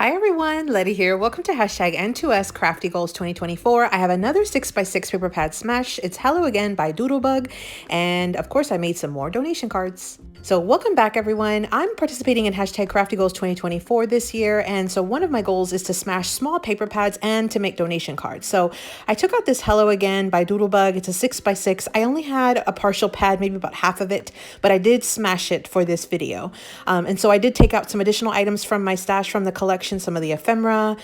Hi everyone, Letty here. Welcome to hashtag N2S Crafty Goals 2024. I have another 6x6 paper pad smash. It's Hello Again by Doodlebug. And of course I made some more donation cards. So welcome back everyone. I'm participating in hashtag Crafty Goals 2024 this year. And so one of my goals is to smash small paper pads and to make donation cards. So I took out this Hello Again by Doodlebug. It's a 6x6. I only had a partial pad, maybe about half of it, but I did smash it for this video. And so I did take out some additional items from my stash from the collection, some of the ephemera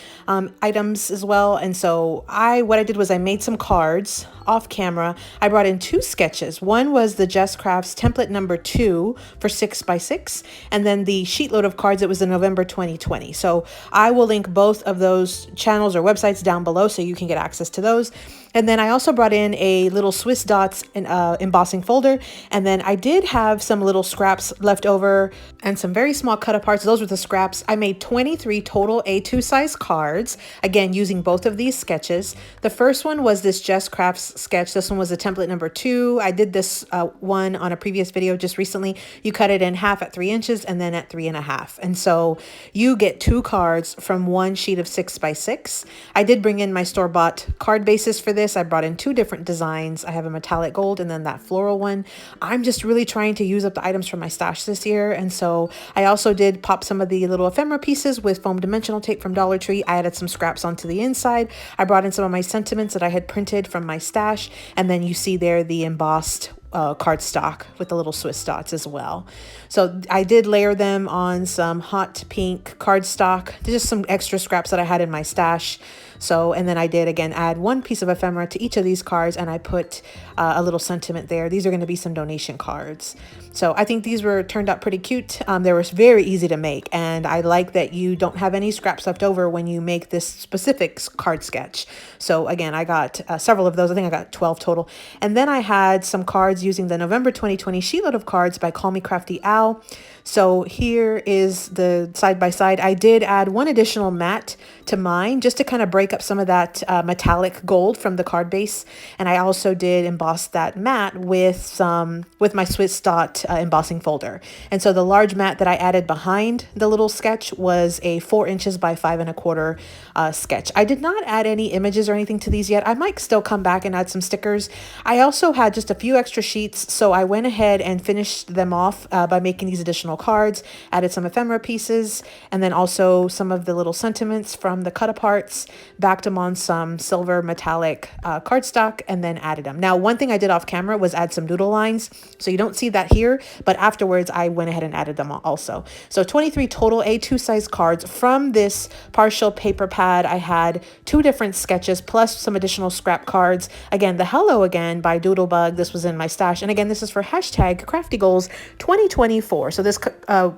items as well. And so what I did was I made some cards off camera. I brought in two sketches. One was the Just Crafts template number 2 for 6x6, and then the SheetLoad of cards. It was in November 2020. So I will link both of those channels or websites down below so you can get access to those. And then I also brought in a little Swiss dots embossing folder. And then I did have some little scraps left over and some very small cut aparts. Those were the scraps. I made 23 total A2 size cards, again, using both of these sketches. The first one was this Just Crafts sketch. This one was the template number 2. I did this one on a previous video just recently. You cut it in half at 3 inches and then at 3.5. And so you get 2 cards from one sheet of 6x6. I did bring in my store-bought card bases for this. I brought in 2 different designs. I have a metallic gold and then that floral one. I'm just really trying to use up the items from my stash this year. And so I also did pop some of the little ephemera pieces with foam dimensional tape from Dollar Tree. I added some scraps onto the inside. I brought in some of my sentiments that I had printed from my stash. And then you see there the embossed cardstock with the little Swiss dots as well. So I did layer them on some hot pink cardstock, just some extra scraps that I had in my stash. So, and then I did again add 1 piece of ephemera to each of these cards, and I put a little sentiment there. These are going to be some donation cards. So I think these turned out pretty cute. They were very easy to make, and I like that you don't have any scraps left over when you make this specific card sketch. So again, I got several of those. I think I got 12 total. And then I had some cards using the November 2020 SheetLoad of cards by Call Me Crafty Owl. So here is the side by side. I did add 1 additional matte to mine just to kind of break up some of that metallic gold from the card base. And I also did emboss that matte with my Swiss dot embossing folder. And so the large matte that I added behind the little sketch was a 4 inches by 5.25 sketch. I did not add any images or anything to these yet. I might still come back and add some stickers. I also had just a few extra sheets, so I went ahead and finished them off by making these additional cards, added some ephemera pieces, and then also some of the little sentiments from the cut aparts, backed them on some silver metallic cardstock, and then added them. Now, one thing I did off camera was add some doodle lines, so you don't see that here, but afterwards I went ahead and added them also. So 23 total A2 size cards from this partial paper pad. I had 2 different sketches plus some additional scrap cards. Again, the Hello Again by Doodlebug. This was in my stash, and again, this is for hashtag Crafty Goals 2024. So this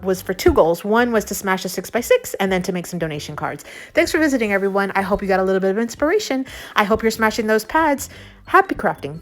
was for 2 goals. One was to smash a 6x6 and then to make some donation cards. Thanks for visiting, everyone. I hope you got a little bit of inspiration. I hope you're smashing those pads. Happy crafting.